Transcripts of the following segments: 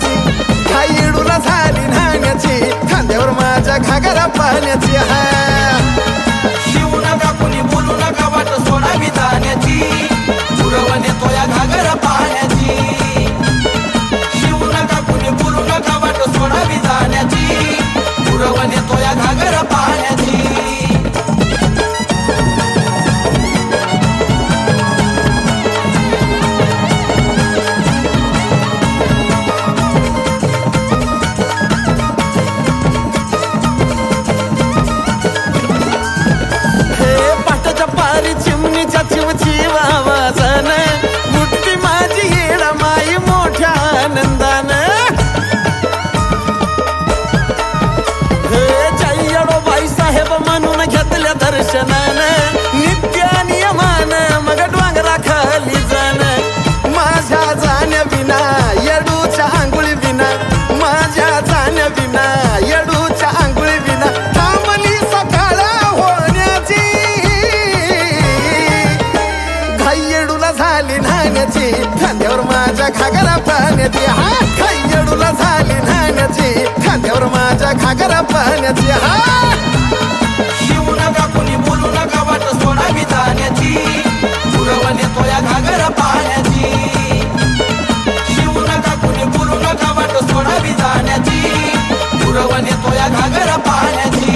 पाण्याची घाई येडूला झाली न्हाण्याची खांद्यावर माझ्या घागरा पाण्याची शिवू नका कुणी बोलू नका वाट सोडावी जाण्याची पुरवण येतो या घागरा पाण्याची शिवू नका कुणी बोलू नका वाट सोडावी जाण्याची पुरवण येतो या घागरा पाण्याची चिमणीच्या चिवचिव आवाजान मुठती माझी येडा माई मोठ्या आनंदान जय्यडो बाई साहेब म्हणून घेतल्या दर्शनान नित्य नियमान मग डोंगरा खाली जाण माझ्या जाण्या विना येडूच्या आंघोळी विना माझ्या जाण्या विना येडूच्या आंघोळी विना थांबली सकाळ होण्याची येडूला झाली न्हाण्याची खांद्यावर माझ्या घागरा पाण्याची घाई येडूला झाली न्हाण्याची खांद्यावर माझ्या घागरा पाण्याची शिवू नका कुणी बोलू नका वाट सोडावी जाण्याची पुरवण येतो या घागरा पाण्याची शिवू नका कुणी बोलू नका वाट सोडावी जाण्याची पुरवण येतो या घागरा पाण्याची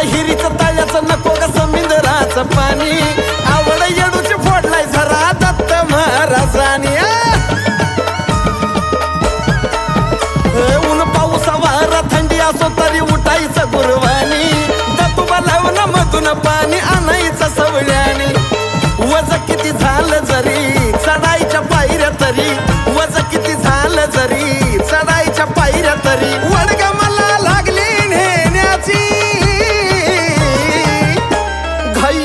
हिरीचं तळ्याचं नको ग समुद्राचं पाणी आवड येडूची फोडलाय झरा दत्त महाराजांनी ऊन पाऊस वारा थंडी असो तरी उठायचं गुरवानी दतुबा लावून मधून पाणी आणायचं सवळ्याने वज किती झालं जरी चढायच्या पायऱ्या तरी वज किती झालं जरी चढायच्या पायऱ्या तरी वडग मला लागली नेण्याची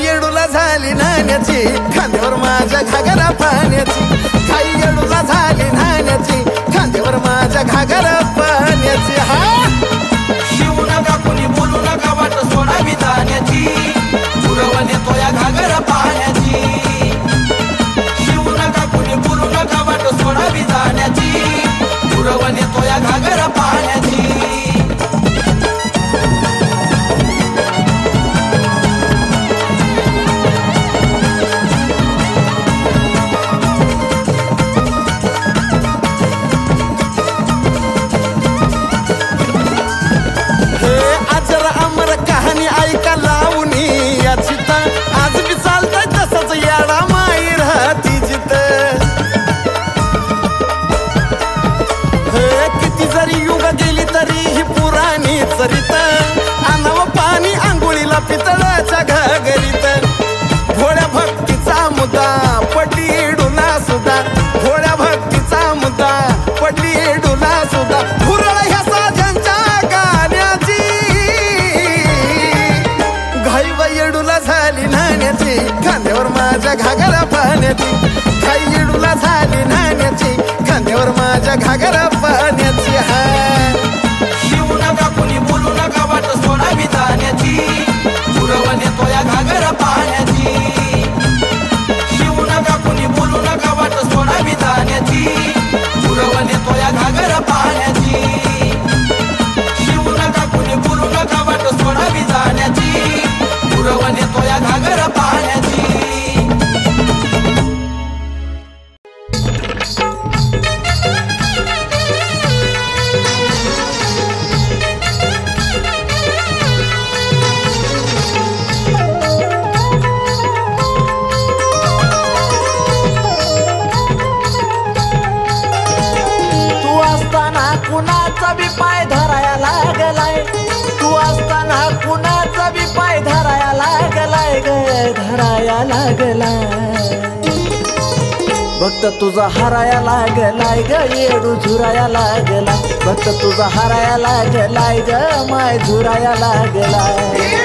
येडूला झाली न्हाण्याची खांद्यावर माझ्या घागरा पाण्याची घाई येडूला झाली न्हाण्याची खांद्यावर माझ्या घागरा पाण्याची शिवू नका कुणी बोलू नका वाट सोडावी जाण्याची पुरवण येतो या घागरा पाण्याची शिवू नका कुणी बोलू नका वाट सोडावी जाण्याची पुरवण येतो या घागरा पाण्याची कहाणी ऐका लावणी याची आज बी चालतंय तसंच याडा माई राहती जित किती जरी युग गेली तरी ही पुराणी चरित आणावं पाणी आंघोळीला पितळाच्या घागरीत भोळ्या भक्तीचा मुद्दा पडली येडूला सुद्धा भोळ्या भक्तीचा मुद्दा पडली येडूला सुद्धा हुरळ ह्या साजांच्या गाण्याची घाई येडूला झाली न्हाण्याची खांद्यावर माझ्या घागरा पाण्याची घाई येडूला झाली न्हाण्याची खांद्यावर माझ्या घागरा पाण्याची शिवू नका कुणी बोलू नका वाट सोडावी जाण्याची पुरवण येतो या घागरा पाण्याची शिवू नका कुणी बोलू नका वाट सोडावी जाण्याची पुरवण येतो या घागरा पाण्याची शिवू नका कुणी बोलू नका वाट सोडावी जाण्याची पुरवण येतो या घागरा पाण्याची कुणाचा बी पाय धराया लागलाय तू असताना कुणाचा बी पाय धराया लागलाय ग धराया लागलाय भक्त तुझा हराया लागलाय ग येडू झुराया लागलाय भक्त तुझा हराया लागलाय ग माय झुराया लागलाय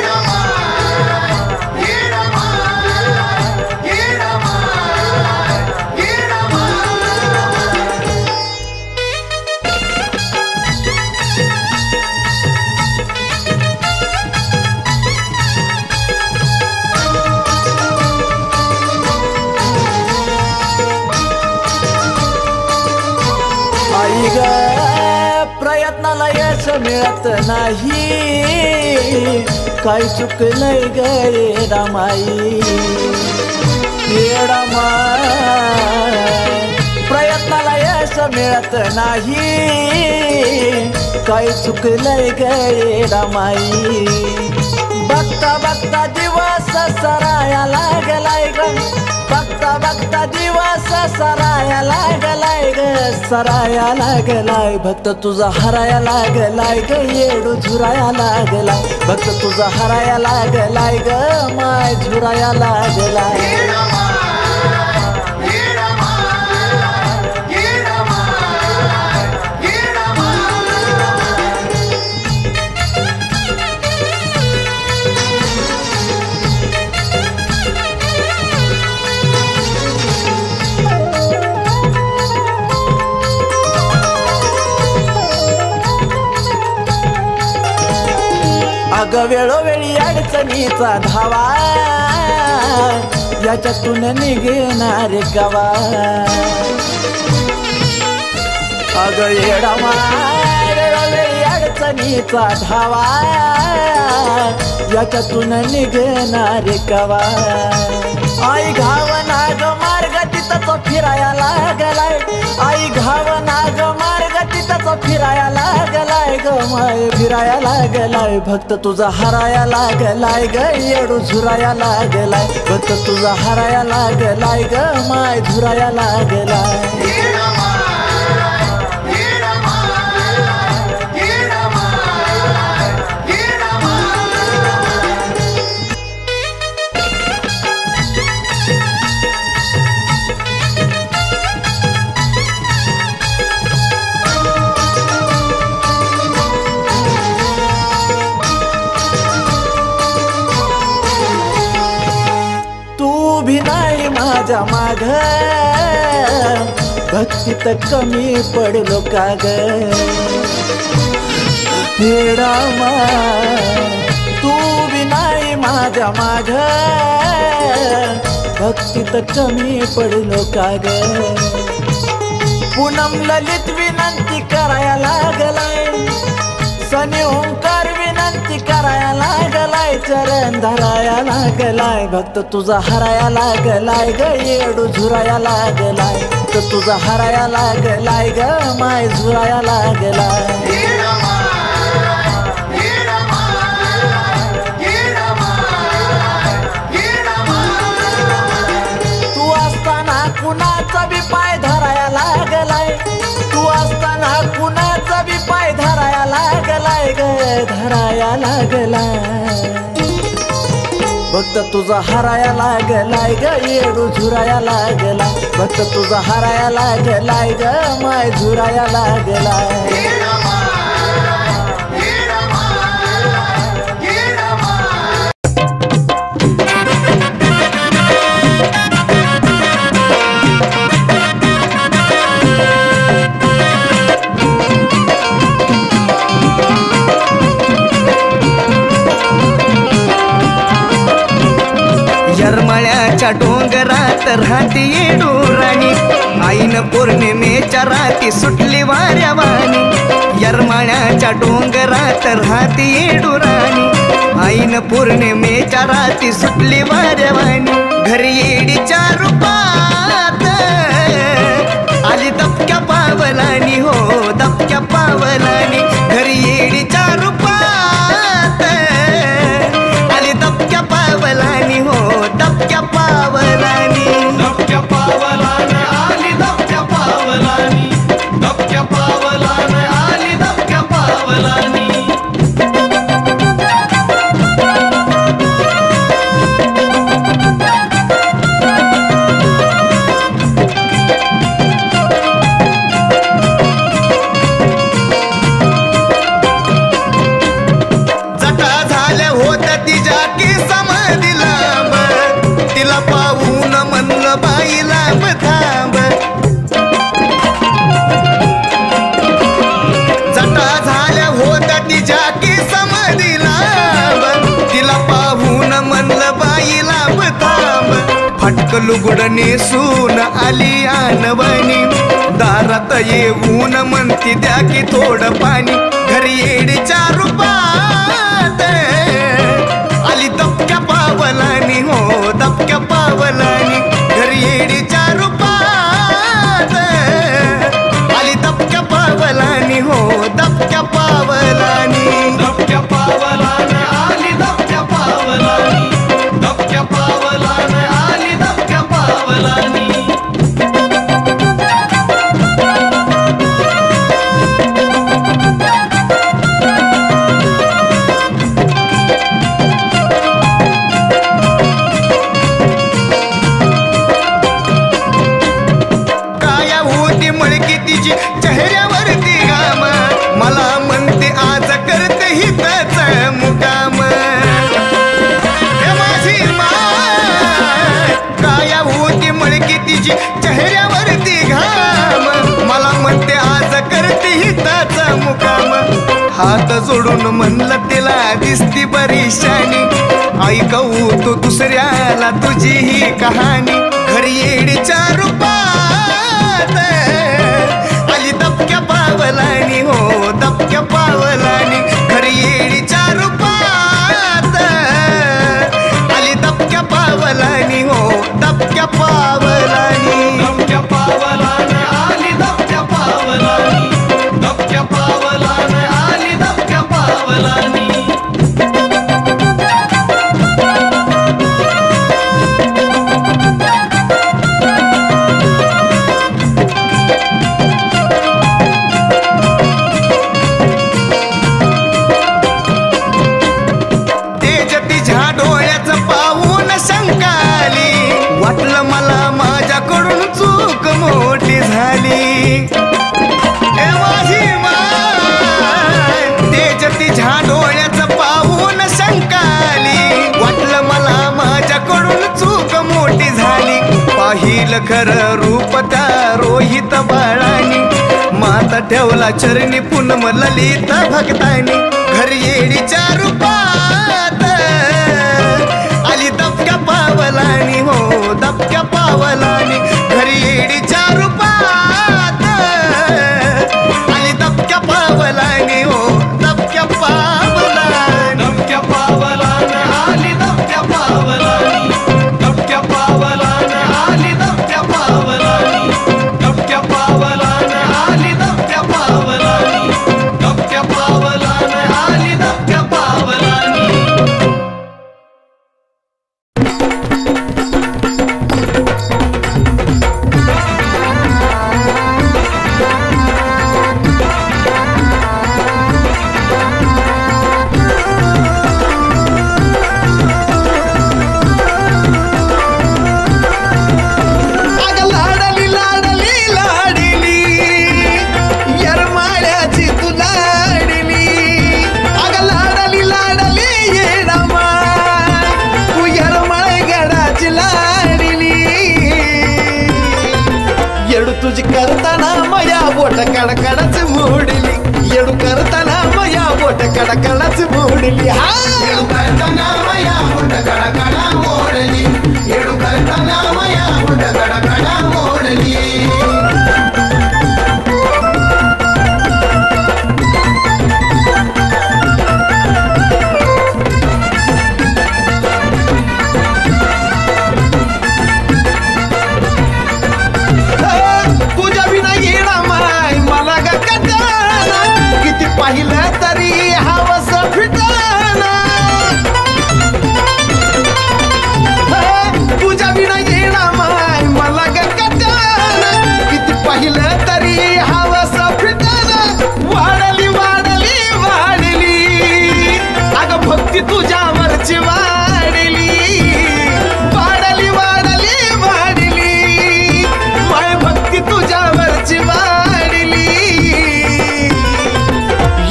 मिळत नाही काय चुकलंय ग येडामाई येडामाई प्रयत्नाला यश मिळत नाही काय चुकलंय ग येडामाई बघता बघता दिवस सराया लागलाय ग बघता बघता दिवस सराया लागलाय ग सराया लागलाय भक्त तुझा हराया लागलाय ग येडू झुराया लागलाय भक्त तुझा हराया लागलाय ग माय झुराया लागलाय अग वेळोवेळी अडचणीचा धावा याच्यातून निघणार गावा अग येडामा वेळोवेळी अडचणीचा धावा याच्यातून निघणार गावा आई घावना ग मार्ग तिथं फिराया लागलाय आई घावना ग मार्ग तिथं फिराया लागलाय ग माय फिराया लागलाय भक्त तुझा हराया लागलाय ग येडू झुराया लागलाय भक्त तुझा हराया लागलाय ग माय झुराया लागलाय भी नाही माझ्या माग भक्तीत कमी पडलो का ग येडामा तू भी नाही माझ्या माग भक्तीत कमी पडलो का ग पूनम ललित विनंती कराया लागलाय सनी ओंकार विनंती कराया लागलाय चरण धराया लागलाय भक्त तुझा हराया लागलाय ग येडू झुराया लागलाय तर तुझा हराया लागलाय ग माय झुराया लागलाय तू असताना कुणाचा बी पाय धराया लागलाय तू असताना कुणाचा बी पाय धराया लागलाय ग धराया लागलाय भक्त तुझा हराया लागलाय ग येडू झुराया लागलाय भक्त तुझा हराया लागलाय ग माय झुराया लागलाय येरमाळ्याच्या डोंगरात राहती येडू राणी आईन पौर्णिमेच्या राती सुटली वाऱ्यावानी येरमाळ्याच्या डोंगरात राहती येडू राणी आईन पौर्णिमेच्या राती सुटली वाऱ्यावानी घरी येडीच्या रूपात आली दबक्या पावलानी हो दबक्या पावलानी घरी येडीच्या रूपात आली दबक्या पावलानी हो दबक्या पावलानी दबक्या पावलाने आली दबक्या पावलानी दबक्या पावलाने आली दबक्या पावलानी लाख लुगड नेसून आली आणवणी दारात येऊन म्हणती द्या की थोडं पाणी घरी येडीच्या रूपात आली दबक्या पावलानी हो दबक्या पावलानी घरी येडीच्या रूपात आली दबक्या पावलानी हो दबक्या पावलानी दबक्या पावलाने आली दबक्या पावलानी दबक्या पावलाने आली दबक्या पावलानी काया होती मळकी तिची चेहऱ्यावरती घाम मला म्हणते आज करते हिताच मुकाम हे माझी माय काया होती मळकी तिची चेहऱ्यावरती घाम मला म्हणते आज करते हिताच मुकाम हात जोडून म्हणलं तिला दिसती बरीशानी ऐकवू तू दुसऱ्याला तुझी ही कहाणी घरी येडीच्या रूपात आली दबक्या पावलानी हो दबक्या पावलानी घरी येडीच्या रूपात आली दबक्या पावलानी हो दबक्या पावलानी दबक्या पावलाने आली दबक्या पावलानी दबक्या पावलाने आली दबक्या पावलानी तेज तिच्या डोळ्याचं पाहून शंकाली वाटलं मला माझ्याकडून चूक मोठी झाली ए माझी माय तेज तिच्या डोळ्याचं पाहून शंकाली वाटलं मला माझ्याकडून चूक मोठी झाली पाहिलं खरं रूप त्या रोहित बाळानी माता ठेवला चरणी पूनम ललित भक्तानी घरी येडीच्या रूपात आली दबक्या पावलानी हो दबक्या पावलानी घरी येडीच्या रूपात आली दबक्या पावलानी हो दबक्या पावलानी दबक्या पावलाने आली दबक्या पावलानी दबक्या पावलाने आली दबक्या पावलानी दबक्या पावलाने आली दबक्या पावलानी दबक्या पावलाने आली दबक्या पावलानी अग लाडली लाडली लाडली यरमाळ्याची तू लाडली अग लाडली लाडली येडमा तू यरमाळगडाची लाडली येडू तुझी करताना मया बोट कडकडच मोडली येडू करताना मया बोट कडकडच मोडली हा येडू करताना मया मुंड कडकडा मोडली येडू करताना मया मुंड कडकडा मोडली तुझ्या विना येणा माय मला ग कटाना किती पाहिलं तरी हवस फिटाना तुझ्या विना येणा माय मला ग कटाना किती पाहिलं तरी हवस फिटाना वाढली वाढली वाढली अग भक्ती तुझ्यावरची वाढली वाढली वाढली वाढली माय भक्ती तुझ्यावरची वाढली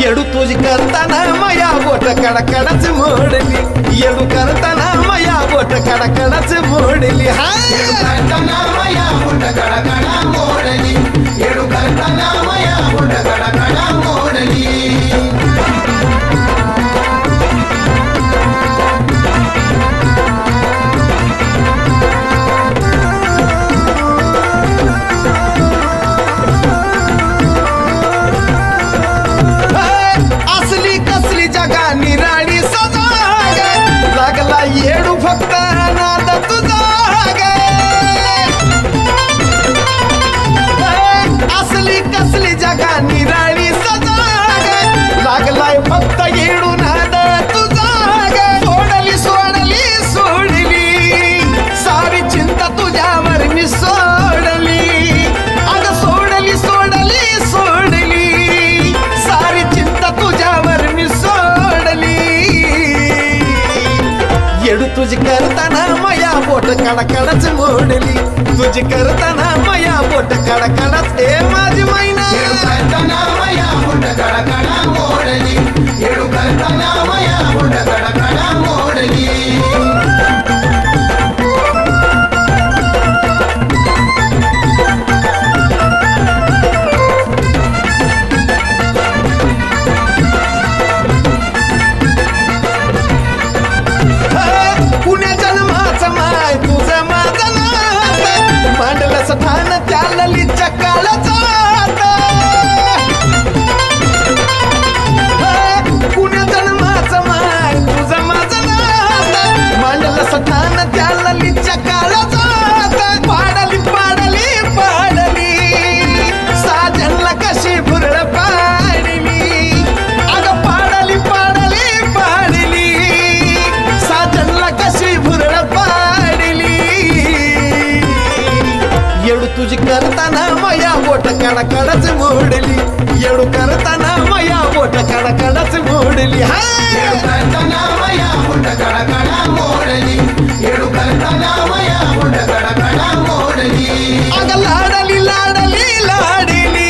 येडू तुझी करताना मया बोट कडकडच मोडली येडू करताना मया बोट कडकडच मोडली हा येडू करताना मया मुंड कडकडा मोडली येडू करताना मया मुंड कडकडा मोडली तुझी करताना मया बोट कडकडच मोडली तुझी करताना मया बोट कडकडच ए माझी मैना करताना मया बोट कडकडा मोडली येडू करताना मया बोट कडकडा मोडली स्थान त्या ललितच्या काळाचा पुण्या जन्माचं माय तुझं माझं नातं मांडलं स्थान त्या ललितच्या काळाचा पाडली पाडली पाडली साजनला कशी भुरळ पाडली अगं पाडली पाडली पाडली साजनला कशी भुरळ पाडली येडू तुझी करताना मया बोट कडकडच मोडली येडू करताना मया बोट कडकडच मोडली हा करताना मया बोट कडकडा मोडली येडू करताना मया बोट कडकडा मोडली अगं लाडली लाडली लाडली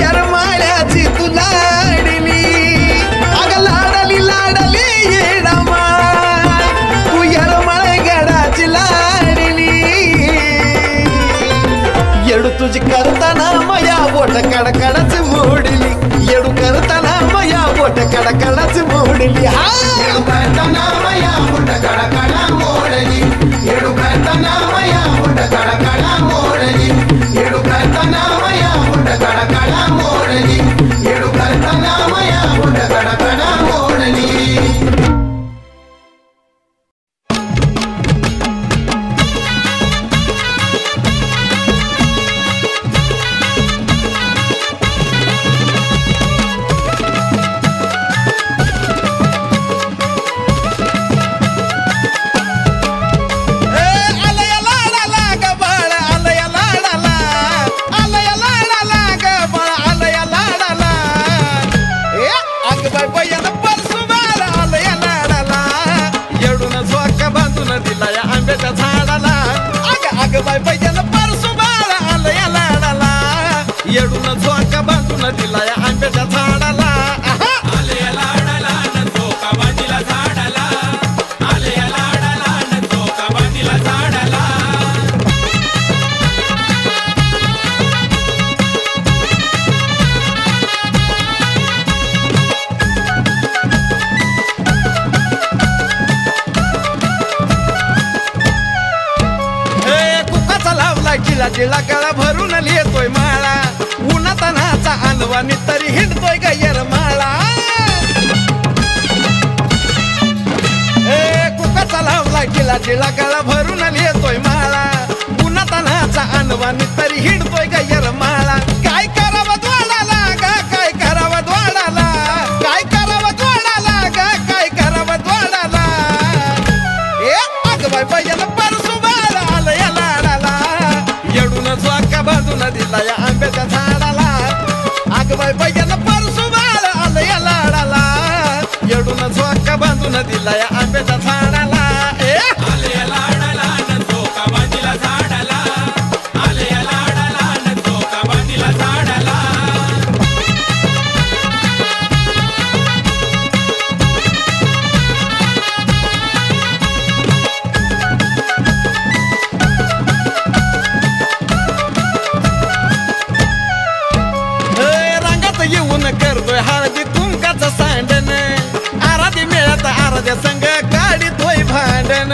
यरमाळ्याची तू लाडली अगं लाडली लाडली येडमा तू यरमाळ गडाची लाडली येडू तुझी करताना मया बोट कडकडच मोडली येडू करताना मया बोट कडकडच मोडली हा करताना मया बोट कडकडा मोडली येडू करताना मया बोट कडकडा मोडली येडू करताना मया बोट कडकडा मोडली येडू करताना मया बोट कडकडा मोडली येडून झोका बांधून दिलाय आंब्याच्या झाडाला आले लाडाला न झोका बांधीला झाडाला आले लाडाला न झोका बांधीला झाडाला कुकाचा लावला गिला गिला गळा भरून लिहितोय माळा उन्हातानाचा अनवानी तरी हिंडतोय गैर माळा कुकाचा लावला गिला गिला गळा भरून लिहितोय माळा उन्हातानाचा अनवानी तरी हिंडतोय गैर माळा काय करावं द्वाडाला ग काय करावं द्वाडाला काय करावं द्वाडाला ग काय करावं द्वाडाला अगं बाय पहिल्याला परसू बाळा आलं या लाडाला येडून झोका बांधून दिला या आंब्याच्या झाडाला अगं बाय पहिल्याला परसू बाळा आलं या लाडाला येडून झोका बांधून दिला या आंब्याच्या झाडाला आले लाडाला न झोका बांधीला झाडाला आले लाडाला न झोका बांधीला झाडाला रंगात येऊन करतोय हळदी कुंकाचं सांडण आराधी मिळत आराध्या संग काढितोय भांडण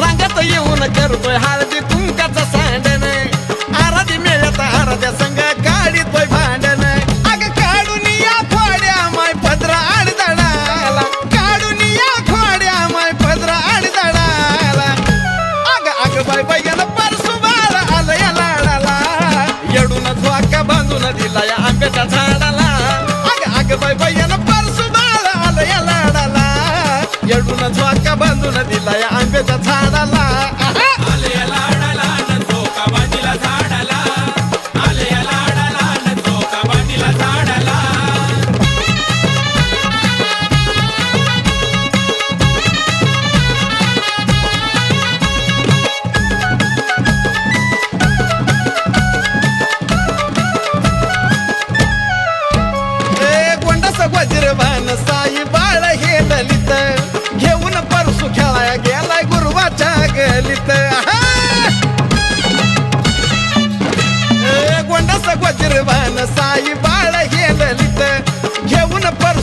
रंगात येऊन करतोय हळदी कुंकाचं सांडण आराधी मिळत आराध्या संग काढितोय भांडण अग काढून या खोड्या माय पदरा आडदडाला काढून या खोड्या माय पदरा आडदडाला अग बाय बाय गेला परसू बाळा आलं या लाडाला येडून झोका बांधून दिला या आंब्याच्या झाडाला अग बाय बाय गेला परसू बाळा आलं या लाडाला येडून झोका बांधून दिला या आंब्याच्या झाडाला आले लाडाला न झोका बांधीला झाडाला आले लाडाला न झोका बांधीला झाडाला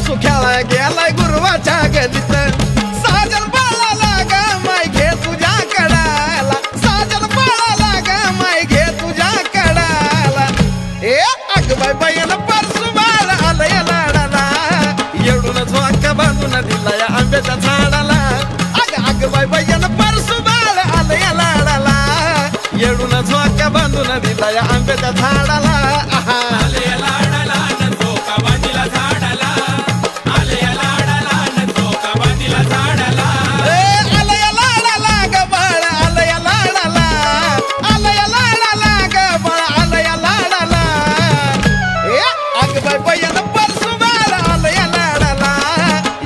सुख्याला गेलाय गुरुवाच्या गलीत साजन बाळाला ग माय घे तुझ्या कडाला साजन बाळाला ग माय घे तुझ्या कडाला ए अग बाय बायन परसू बाळ आलंय लाडाला येडून झोका बांधून दिला या आंब्याच्या झाडाला अग बाय बायन परसू बाळ आलंय लाडाला येडून झोका बांधून दिला या आंब्याच्या झाडाला आलया लाडाला न झोका बांधिला झाडाला आलया लाडाला न झोका बांधिला झाडाला आलया लाडाला ग बाळ आलया लाडाला आलया लाडाला ग बाळ आलया लाडाला ए अग बाय बायन परसू बाळ आलया लाडाला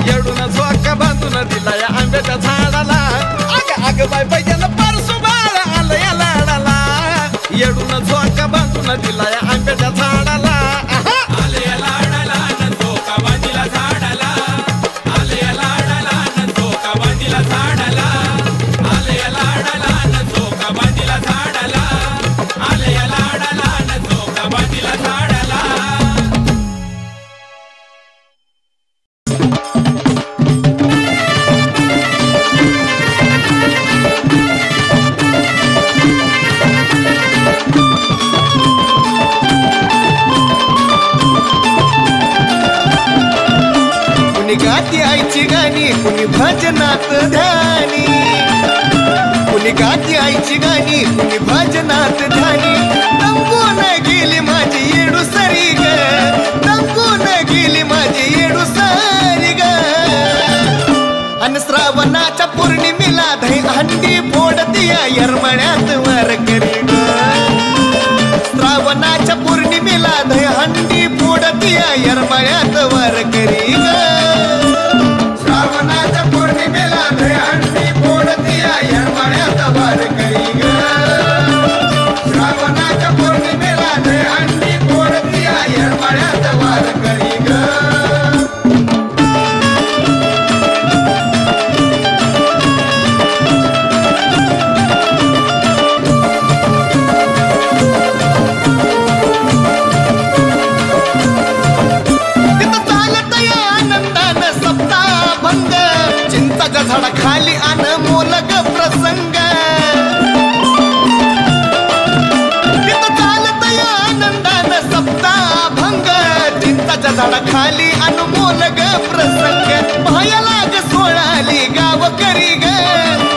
येडून झोका बांधून दिला या आंब्याच्या झाडाला अग बाय बायन परसू बाळ आलया लाडाला येडून झोका बांधून दिला या आंब्याच्या झाडाला आलया लाडाला न झोका बांधिला झाडाला आलया लाडाला न झोका बांधिला झाडाला आलया लाडाला न झोका बांधिला झाडाला आलया लाडाला न झोका बांधिला झाडाला कुणी गाती आईची गाणी कुणी भजनात ध्यानी कुणी गाती आईची गाणी कुणी भजनात ध्यानी दंगून गेली माझी येडू सरी ग दंगून गेली माझी येडू सरी ग अन श्रावणाच्या पौर्णिमेला दही हंडी फोडती या यरमण्यात वर करी ग श्रावणाच्या पौर्णिमेला दही हंडी फोडती या यरमण्यात वर करी ग श्रावणाच्या पौर्णिमेला दही हंडी फोडती या यरमण्यात वर करी ग श्रावणाच्या पौर्णिमेला दही हंडी फोडती या यरमण्यात वर करी ग झाडाखाली अनमोल ग प्रसंग तिथं चालत या आनंदानं सप्ताभंग चिंताच्या झाडाखाली अनमोल ग प्रसंग पायाला ग सोळाली गाव करी ग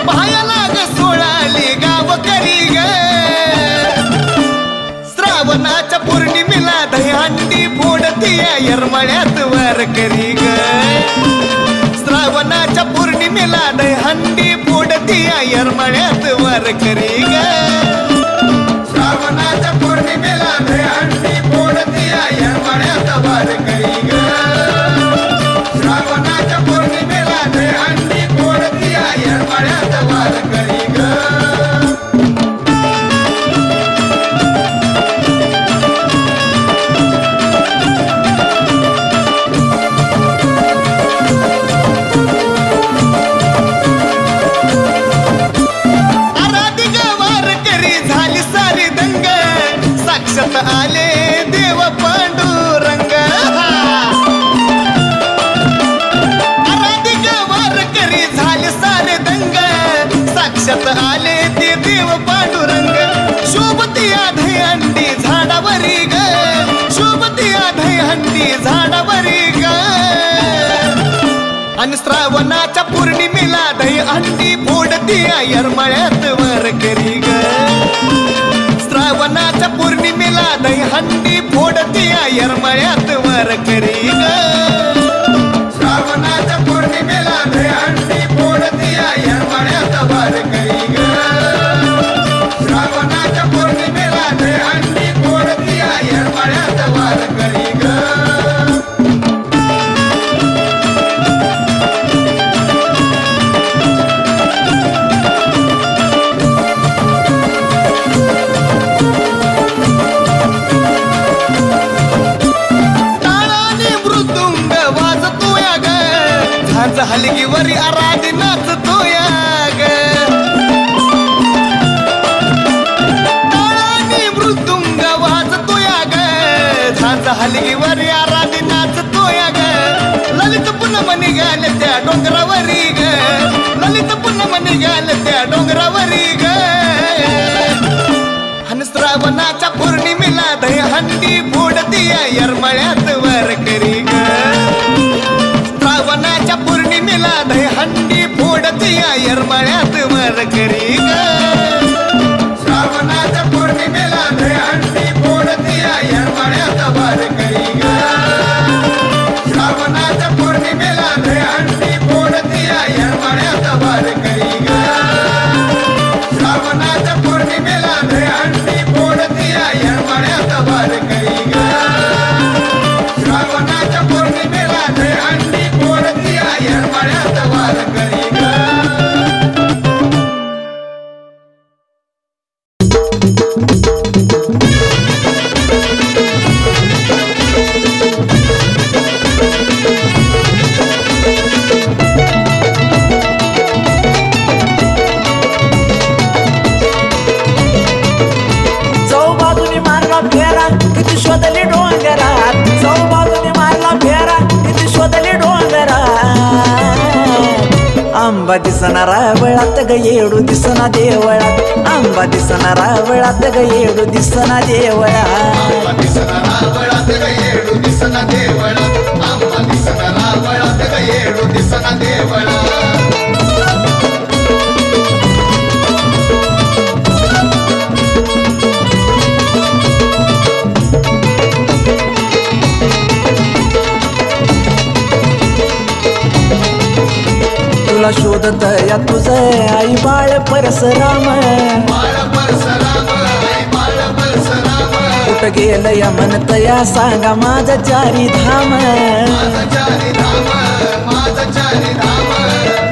पायाला ग सोळाली गाव करी ग श्रावणाच्या पौर्णिमेला दहीहंडी फोडती या यरमळ्यात वर करी ग श्रावणाच्या पौर्णिमेला दहीहंडी फोडती या यरमळ्यात वर करी ग श्रावणाच्या पौर्णिमेला दहीहंडी फोडती या यरमळ्यात वर करी ग श्रावणाच्या पौर्णिमेला दहीहंडी फोडती या यरमळ्यात वर करी ग आले देव पांडुरंग आराधिक वार करी झाले सारे दंग साक्षात आले ते देव पांडुरंग शोभती दहीहंडी झाडावरी ग शोभती दहीहंडी झाडावरी ग आणि श्रावणाच्या पौर्णिमेला दहीहंडी फोडती यरमळ्यात वर करी ग श्रावणाच्या पौर्णिमेला दहीहंडी फोडती यरमळ्यात वर करी ग श्रावणाच्या पौर्णिमेला दहीहंडी फोडती यरमळ्यात वर करी ग श्रावणाच्या पौर्णिमेला दहीहंडी फोडती यरमळ्यात वर करी ग हलगीवरी आराधी नाचतोया ग टाळानी मृदुंग वाजतोया ग झांज हलगीवरी आराधी नाचतोया ग पूनम निघाल त्या डोंगरावरी ग ललित पूनम निघाल त्या डोंगरावरी ग आणि श्रावणाच्या पौर्णिमेला दही हंडी फोडती येरमळ्यात वारकरी ग श्रावणाच्या पौर्णिमेला दही हंडी फोडती येरमळ्यात वारकरी ग श्रावणाच्या पौर्णिमेला दही हंडी फोडती येरमळ्यात वारकरी ग श्रावणाच्या पौर्णिमेला दही हंडी फोडती येरमळ्यात वारकरी ग श्रावणाच्या पौर्णिमेला दही हंडी फोडती येरमळ्यात वारकरी ग श्रावणाच्या पौर्णिमेला दही हंडी फोडती येरमळ्यात वारकरी ग आंबा दिसना रावळात ग येडू दिसना देवळात आंबा दिसना रावळात ग येडू दिसना देवळात आंबा दिसना रावळात ग येडू दिसना देवळात आंबा दिसना रावळात ग येडू दिसना देवळात तुला शोधत या तुझ आई बाळ परसराम कुठं गेलं या म्हणत या सांगा माझं चारी धाम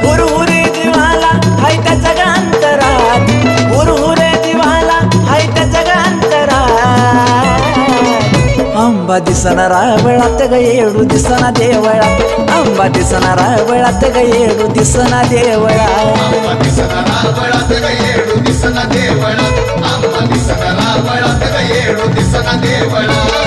हुरहुरे जीवाला हाय त्या जगांतरात हुरहुरे जीवाला हाय त्या जगांतरात आंबा दिसना रावळात ग येडू दिसना देवळात आंबा दिसना रावळात ग येडू दिसना देवळात आंबा दिसना रावळात ग येडू दिसना देवळात आंबा दिसना रावळात ग येडू दिसना देवळात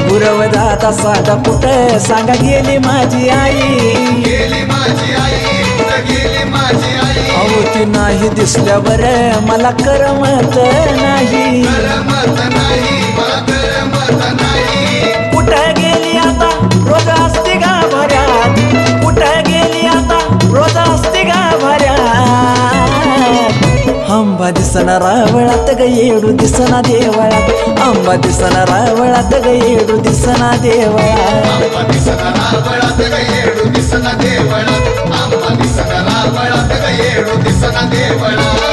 गुरव दादा साधा कुठे सांगा गेली माझी आई गेली माझी आई गेली माझी आई अहो ती नाही दिसल्यावर मला करमत नाही करमत नाही मला करमत नाही कुठे गेली आता रोज असते गाभाऱ्यात कुठे गेली आता रोज असते गाभाऱ्यात आंबा दिसना रावळात ग येडू दिसना देवळात आंबा दिसना रावळात ग येडू दिसना देवळात आंबा दिसना रावळात ग येडू दिसना देवळात आंबा दिसना रावळात ग येडू दिसना देवळात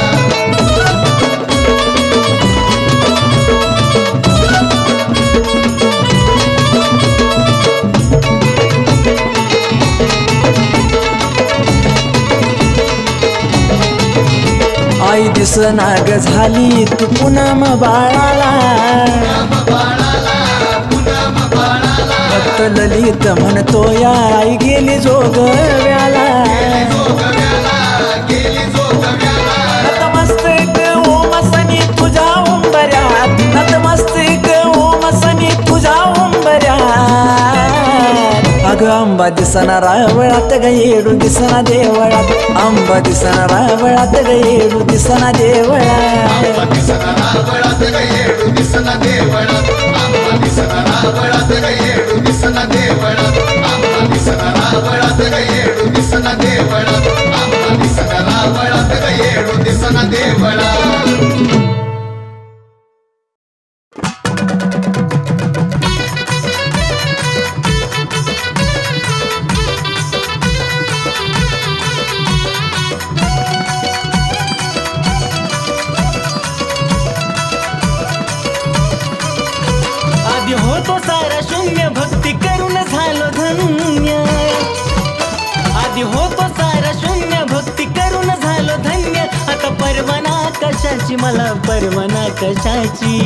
आई दिसना ग झाली तू पुनम बाळाला भक्त ललित म्हणतो या आई गेली जोगव्याला नतमस्तक ओम सनी तुझ्या उंबऱ्यात नतमस्तक ओम सनी तुझ्या उंबऱ्यात अगं आंबा दिसना रावळात ग येडू दिसना देवळात आंबा दिसना रावळात ग येडू दिसना देवळात आंबा दिसना रावळात ग येडू दिसना देवळात आंबा दिसना रावळात ग येडू दिसना देवळात आंबा दिसना रावळात ग येडू दिसना देवळात आंबा दिसना रावळात ग येडू दिसना देवळात कशाची मला परवाना कशाची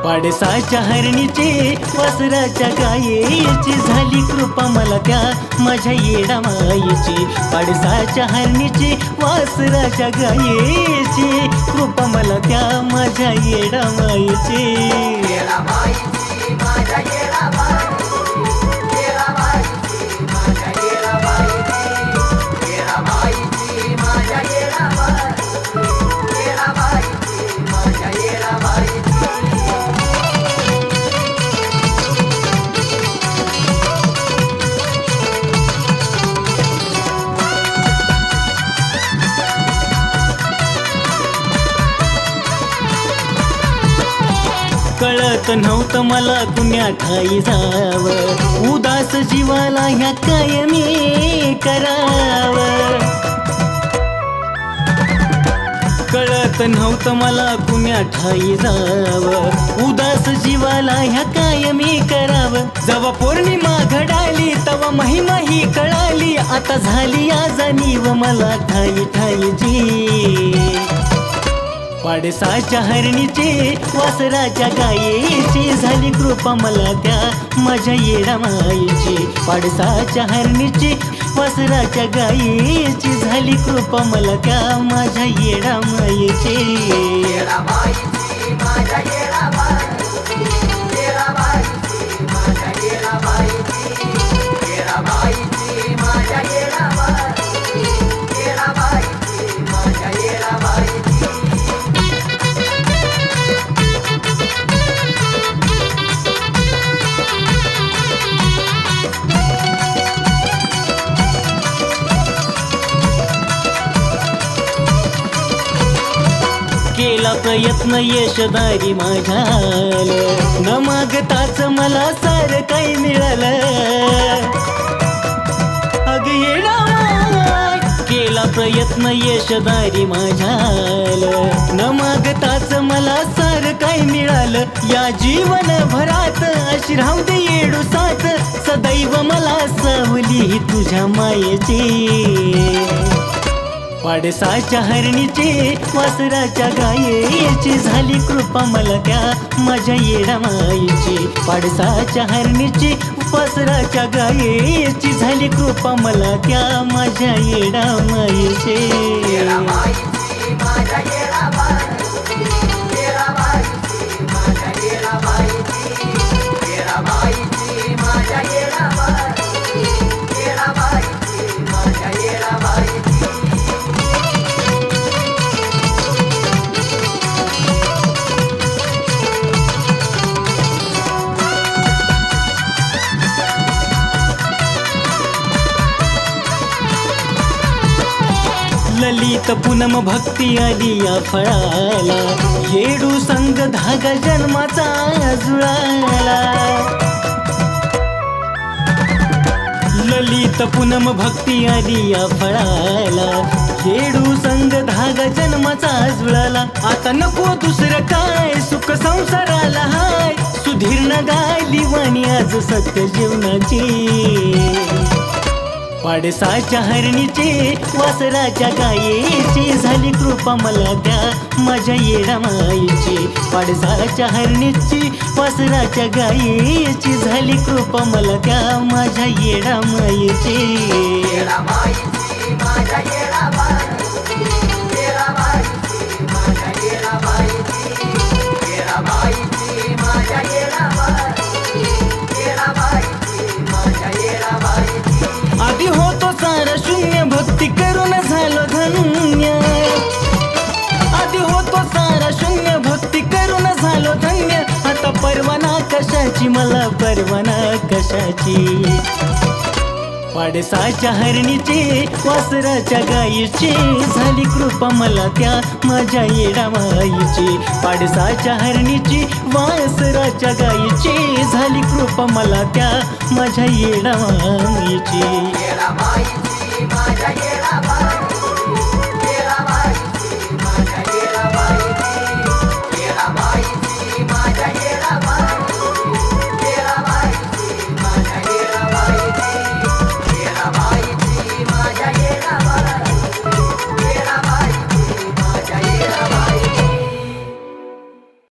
पाडसाच्या हरणीची वासराच्या गायेची झाली कृपा मला त्या माझ्या येडा मायेची. पाडसाच्या हरणीची वासराच्या गायेची कृपा मला त्या माझ्या येडा मायेची. कळत नव्हतं मला कुण्या ठाई जावं, उदास जीवाला ह्या काय मी करावं. कळत नव्हतं मला कुण्या ठाई जावं, उदास जीवाला ह्या काय मी करावं. जेव्हा पौर्णिमा घडाली तवा महिमा ही कळाली, आता झाली आज जाणीव मला ठाई ठाईची. पाडसाच्या हरणीची वासराच्या गायेची झाली कृपा मला त्या माझ्या येडा मायेची. पाडसाच्या हरणीची वासराच्या गायेची झाली कृपा मला त्या माझ्या येडा मायेची. केला प्रयत्न यशदारी माझ्याल, न मागताच मला सार काही मिळालं. अग येडा केला प्रयत्न यशदारी माझ्याल, न मागताच मला सार काही मिळालं. या जीवनभरात अशी राहू दे येडू साथ, सदैव मला सावली तुझ्या मायेची. पाडसाच्या हरणीची वासराच्या गायेची झाली कृपा मला त्या माझ्या येडा मायेची. पाडसाच्या हरणीची वासराच्या गायेची झाली कृपा मला त्या माझ्या येडा मायेची. ललित पूनम भक्ती आली या फळाला, येडू संग धागा जन्माचा जुळाला. ललित पूनम भक्ती आली या फळाला, येडू संग धागा जन्माचा जुळाला. आता नको दुसरं काय सुख संसाराला हाय, सुधीर्ण गायली वाणी आज सत्य जीवनाची. पाडसाच्या हरणीची वासराच्या गायेची झाली कृपा मला त्या माझ्या येडा मायेची. पाडसाच्या हरणीची वासराच्या गायेची झाली कृपा मला त्या माझ्या येडा मायेची. आधी होतो सारा शून्य भक्ती करून झालो धन्य. आधी होतो सारा शून्य भक्ती करून झालो धन्य. आता परवाना कशाची मला परवाना कशाची. पाडसाच्या हरणीची वासराच्या गायीची झाली कृपा मला त्या माझ्या येडा मायेची. पाडसाच्या हरणीची वासराच्या गायीची झाली कृपा मला त्या माझ्या येडा मायेची.